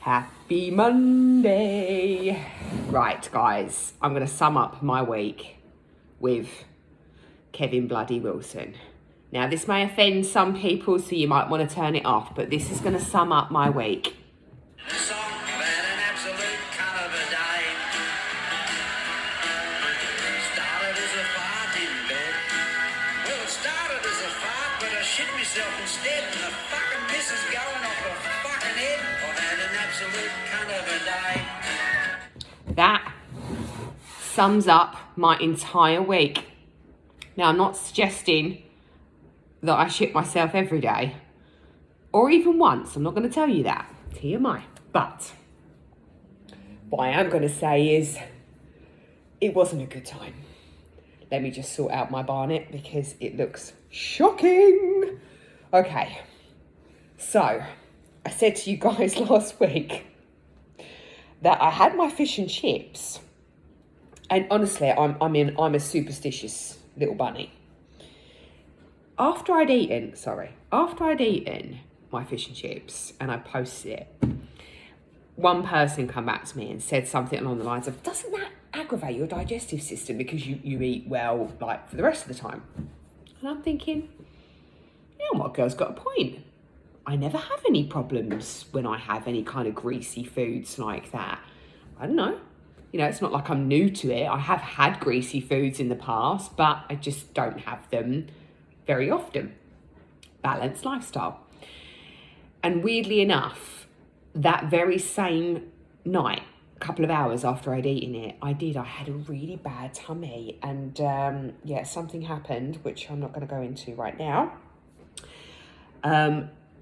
Happy Monday. Right, guys, I'm going to sum up my week with Kevin Bloody Wilson. Now, this may offend some people, so you might want to turn it off, but this is going to sum up my week. Shit myself instead, and the fucking piss is going off the fucking head. I've had an absolute cunt of a day. That sums up my entire week. Now, I'm not suggesting that I shit myself every day, or even once. I'm not going to tell you that. TMI. But what I am going to say is it wasn't a good time. Let me just sort out my barnet because it looks shocking. Okay, so I said to you guys last week that I had my fish and chips, and honestly, I'm a superstitious little bunny. After I'd eaten my fish and chips and I posted it, one person come back to me and said something along the lines of, doesn't that aggravate your digestive system because you eat well, like, for the rest of the time? And I'm thinking, you know what, girl's got a point. I never have any problems when I have any kind of greasy foods like that. I don't know. You know, it's not like I'm new to it. I have had greasy foods in the past, but I just don't have them very often. Balanced lifestyle. And weirdly enough, that very same night, a couple of hours after I'd eaten it, I had a really bad tummy. And something happened, which I'm not going to go into right now.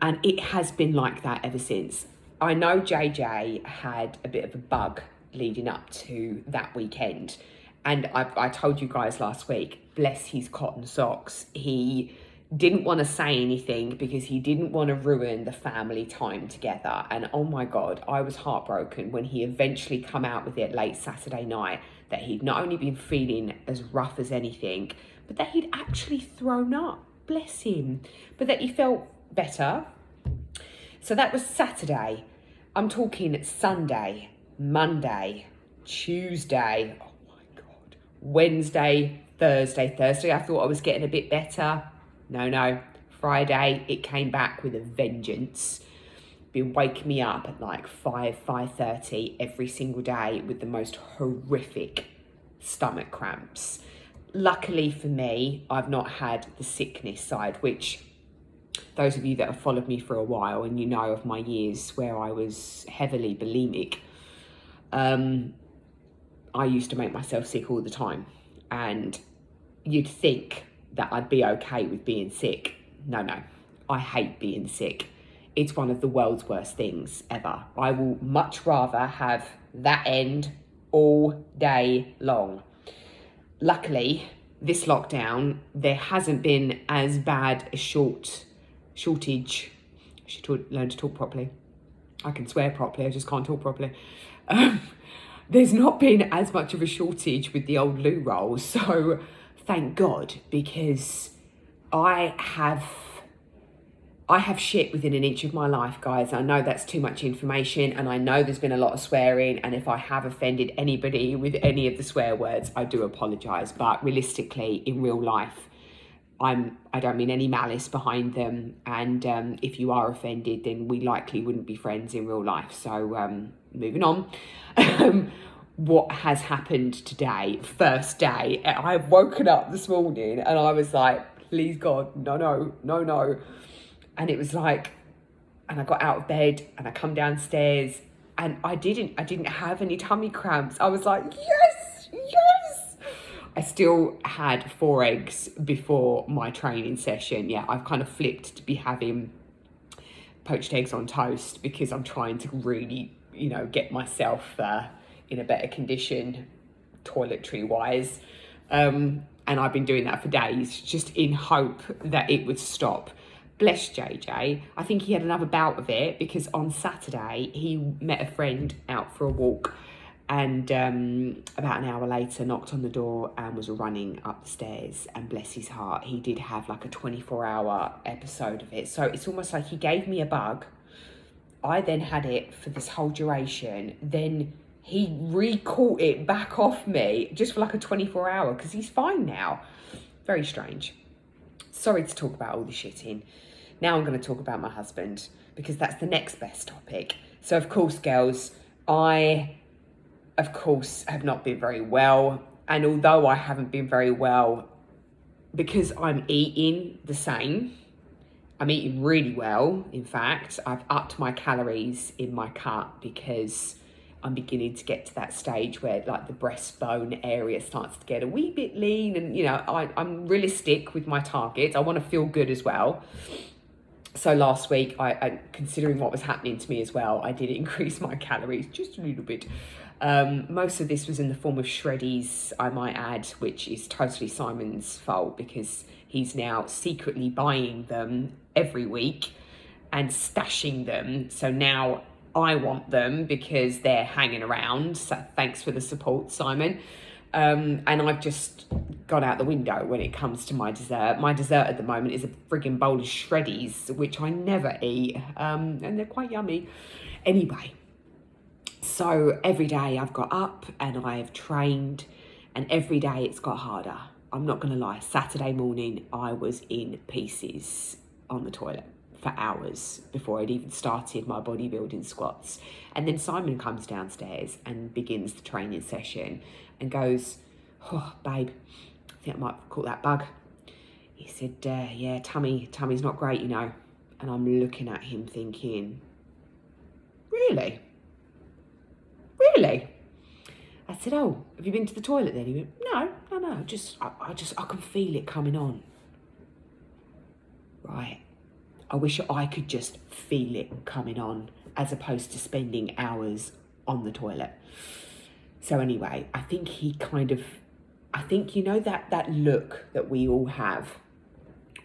And it has been like that ever since. I know JJ had a bit of a bug leading up to that weekend. And I told you guys last week, bless his cotton socks, he didn't want to say anything because he didn't want to ruin the family time together. And oh my God, I was heartbroken when he eventually come out with it late Saturday night that he'd not only been feeling as rough as anything, but that he'd actually thrown up, bless him, but that he felt better. So that was Saturday. I'm talking Sunday, Monday, Tuesday, oh my God, Wednesday, Thursday. I thought I was getting a bit better. No. Friday, it came back with a vengeance. Been waking me up at like 5:30 every single day with the most horrific stomach cramps. Luckily for me, I've not had the sickness side, which those of you that have followed me for a while and you know of my years where I was heavily bulimic, I used to make myself sick all the time. And you'd think that I'd be okay with being sick. No, I hate being sick. It's one of the world's worst things ever. I will much rather have that end all day long. Luckily, this lockdown, there hasn't been as bad a shortage. I should learn to talk properly. I can swear properly, I just can't talk properly. There's not been as much of a shortage with the old loo rolls, so thank God, because I have shit within an inch of my life, guys. I know that's too much information, and I know there's been a lot of swearing, and if I have offended anybody with any of the swear words, I do apologise. But realistically, in real life, I don't mean any malice behind them, and if you are offended, then we likely wouldn't be friends in real life. So moving on. What has happened today, first day, I've woken up this morning and I was like, please God, no. And it was like, and I got out of bed and I come downstairs and I didn't have any tummy cramps. I was like, yes. I still had 4 eggs before my training session. Yeah, I've kind of flipped to be having poached eggs on toast because I'm trying to really, get myself in a better condition, toiletry wise. And I've been doing that for days, just in hope that it would stop. Bless JJ. I think he had another bout of it because on Saturday, he met a friend out for a walk and about an hour later knocked on the door and was running up the stairs, and bless his heart, he did have like a 24-hour episode of it. So it's almost like he gave me a bug I then had it for this whole duration. Then he re-caught it back off me just for like a 24-hour because he's fine now. Very strange. Sorry to talk about all the shitting. Now I'm going to talk about my husband because that's the next best topic. So, of course, girls, I, of course, have not been very well. And although I haven't been very well, because I'm eating the same, I'm eating really well. In fact, I've upped my calories in my cut because I'm beginning to get to that stage where like the breastbone area starts to get a wee bit lean. And, you know, I'm realistic with my targets. I want to feel good as well. So last week, I considering what was happening to me as well, I did increase my calories just a little bit. Most of this was in the form of shreddies, I might add, which is totally Simon's fault because he's now secretly buying them every week and stashing them. So now I want them because they're hanging around. So thanks for the support, Simon. And I've just gone out the window when it comes to my dessert. My dessert at the moment is a frigging bowl of shreddies, which I never eat, and they're quite yummy. Anyway, so every day I've got up and I've trained, and every day it's got harder. I'm not going to lie. Saturday morning, I was in pieces on the toilet for hours before I'd even started my bodybuilding squats. And then Simon comes downstairs and begins the training session and goes, "Oh, babe, I think I might have caught that bug." He said, yeah, tummy's not great, you know. And I'm looking at him thinking, really? Really? I said, "Oh, have you been to the toilet then?" He went, no, I can feel it coming on. Right. I wish I could just feel it coming on as opposed to spending hours on the toilet. So anyway, I think you know that look that we all have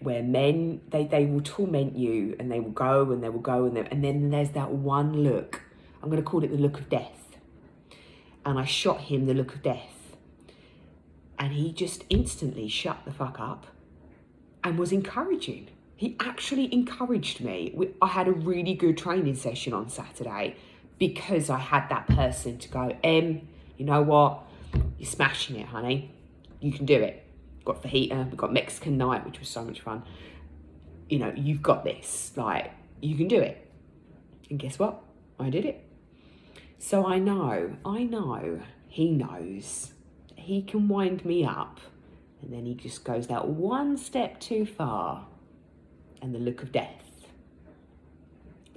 where men, they will torment you and they will go and they will go and then there's that one look. I'm going to call it the look of death. And I shot him the look of death. And he just instantly shut the fuck up and was encouraging. He actually encouraged me. I had a really good training session on Saturday because I had that person to go, you know what? You're smashing it, honey. You can do it. We've got fajita, we've got Mexican night, which was so much fun. You know, you've got this. Like, you can do it. And guess what? I did it. So I know, he knows. He can wind me up. And then he just goes that one step too far. And the look of death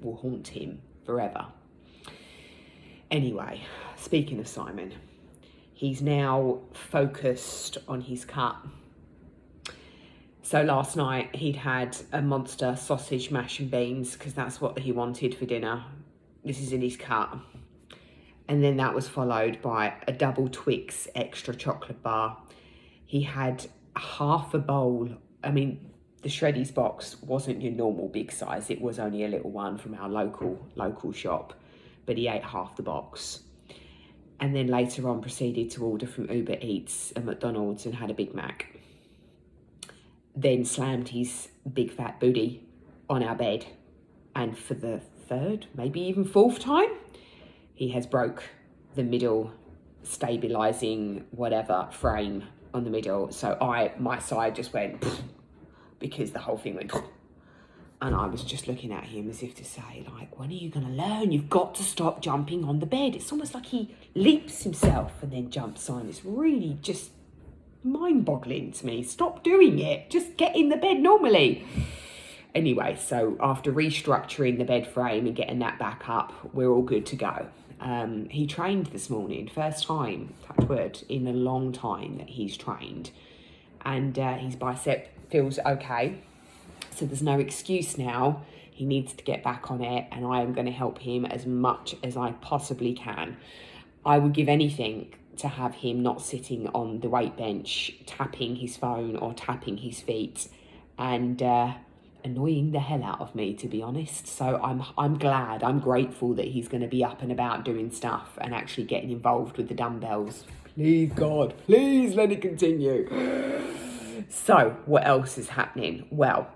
will haunt him forever. Anyway, speaking of Simon, he's now focused on his cut. So last night he'd had a monster sausage, mash and beans because that's what he wanted for dinner. This is in his cut. And then that was followed by a double Twix extra chocolate bar. He had half a bowl. I mean, the Shreddies box wasn't your normal big size. It was only a little one from our local shop. But he ate half the box. And then later on proceeded to order from Uber Eats and McDonald's and had a Big Mac. Then slammed his big fat booty on our bed. And for the third, maybe even fourth time, he has broke the middle stabilising whatever frame on the middle. So my side just went because the whole thing went and I was just looking at him as if to say, like, when are you going to learn? You've got to stop jumping on the bed. It's almost like he leaps himself and then jumps on. It's really just mind-boggling to me. Stop doing it. Just get in the bed normally. Anyway, so after restructuring the bed frame and getting that back up, we're all good to go. He trained this morning, first time, touch wood, in a long time that he's trained. And his bicep feels okay. So there's no excuse now. He needs to get back on it, and I am going to help him as much as I possibly can. I would give anything to have him not sitting on the weight bench, tapping his phone or tapping his feet, and annoying the hell out of me, to be honest. So I'm glad, I'm grateful that he's going to be up and about doing stuff and actually getting involved with the dumbbells. Please, God, please let it continue. So what else is happening? Well,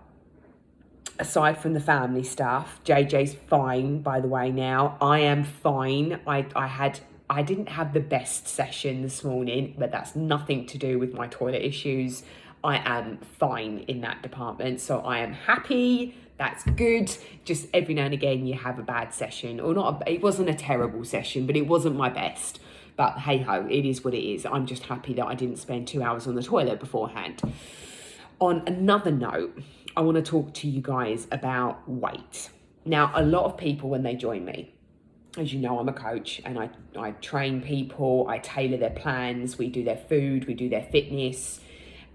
aside from the family stuff, JJ's fine, by the way, now. I am fine. I didn't have the best session this morning, but that's nothing to do with my toilet issues. I am fine in that department, so I am happy. That's good. Just every now and again you have a bad session, or not. It wasn't a terrible session, but it wasn't my best. But hey ho, it is what it is. I'm just happy that I didn't spend 2 hours on the toilet beforehand. On another note, I want to talk to you guys about weight. Now, a lot of people, when they join me, as you know, I'm a coach and I train people, I tailor their plans, we do their food, we do their fitness.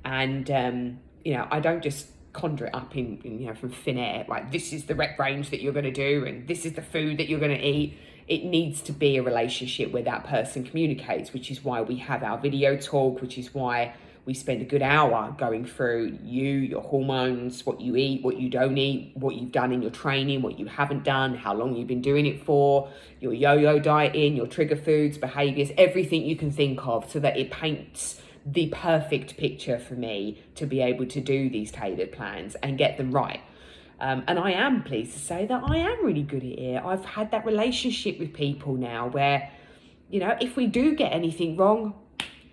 And, I don't just conjure it up from thin air, like this is the rep range that you're going to do and this is the food that you're going to eat. It needs to be a relationship where that person communicates, which is why we have our video talk, which is why we spend a good hour going through your hormones, what you eat, what you don't eat, what you've done in your training, what you haven't done, how long you've been doing it for, your yo-yo dieting, your trigger foods, behaviors, everything you can think of, so that it paints the perfect picture for me to be able to do these tailored plans and get them right. And I am pleased to say that I am really good at it. I've had that relationship with people now where, if we do get anything wrong,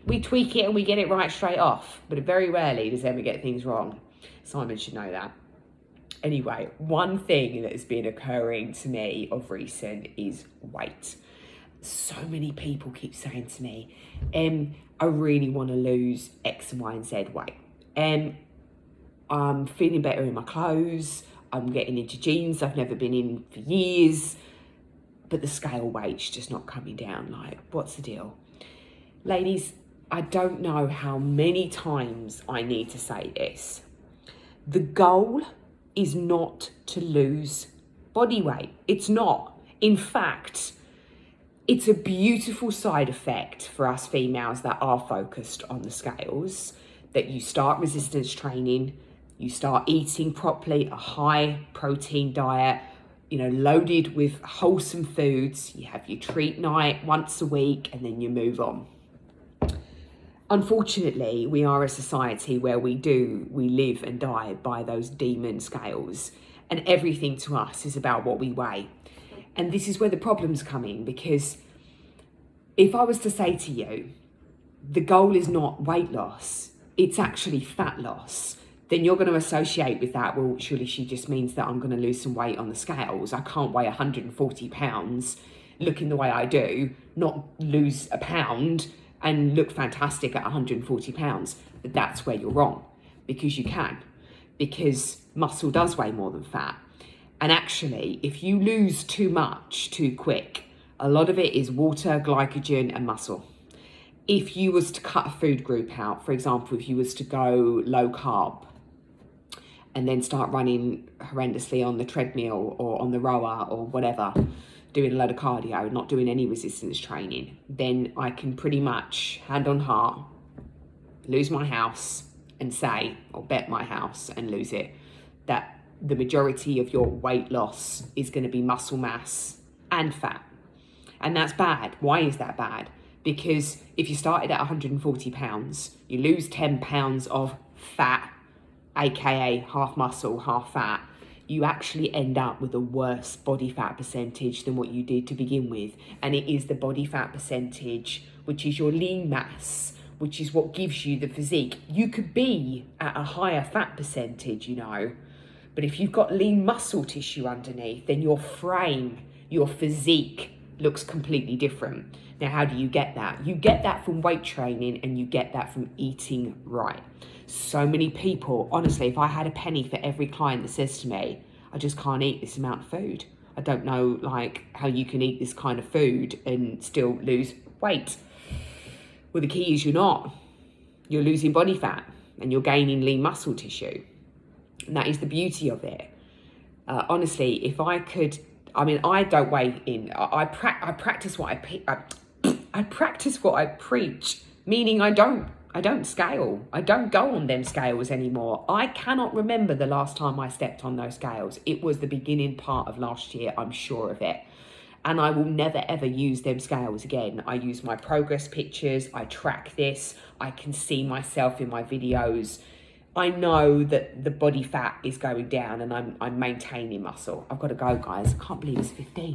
we tweak it and we get it right straight off. But very rarely does Emma get things wrong. Simon should know that. Anyway, one thing that has been occurring to me of recent is weight. So many people keep saying to me, I really want to lose X and Y and Z weight. I'm feeling better in my clothes. I'm getting into jeans I've never been in for years. But the scale weight's just not coming down. Like, what's the deal? Ladies, I don't know how many times I need to say this. The goal is not to lose body weight. It's not. In fact, it's a beautiful side effect for us females that are focused on the scales, that you start resistance training, you start eating properly, a high protein diet, loaded with wholesome foods. You have your treat night once a week and then you move on. Unfortunately, we are a society where we live and die by those demon scales, and everything to us is about what we weigh. And this is where the problems come in, because if I was to say to you, the goal is not weight loss, it's actually fat loss, then you're going to associate with that, well, surely she just means that I'm going to lose some weight on the scales. I can't weigh 140 pounds looking the way I do, not lose a pound and look fantastic at 140 pounds. But that's where you're wrong, because you can. Because muscle does weigh more than fat. And actually, if you lose too much too quick, a lot of it is water, glycogen and muscle. If you was to cut a food group out, for example, if you was to go low carb and then start running horrendously on the treadmill or on the rower or whatever, doing a load of cardio, not doing any resistance training, then I can pretty much, hand on heart, lose my house and say, or bet my house and lose it, that the majority of your weight loss is going to be muscle mass and fat. And that's bad. Why is that bad? Because if you started at 140 pounds, you lose 10 pounds of fat, aka half muscle, half fat, you actually end up with a worse body fat percentage than what you did to begin with. And it is the body fat percentage, which is your lean mass, which is what gives you the physique. You could be at a higher fat percentage, but if you've got lean muscle tissue underneath, then your frame, your physique looks completely different. Now, how do you get that? You get that from weight training, and you get that from eating right. So many people, honestly, if I had a penny for every client that says to me, I just can't eat this amount of food. I don't know how you can eat this kind of food and still lose weight. Well, the key is you're not. You're losing body fat and you're gaining lean muscle tissue. And that is the beauty of it. Honestly, if I could, I don't weigh in. I practice what I practice what I preach, meaning I don't scale. I don't go on them scales anymore. I cannot remember the last time I stepped on those scales. It was the beginning part of last year, I'm sure of it. And I will never ever use them scales again. I use my progress pictures. I track this. I can see myself in my videos. I know that the body fat is going down and I'm maintaining muscle. I've got to go, guys. I can't believe it's 15.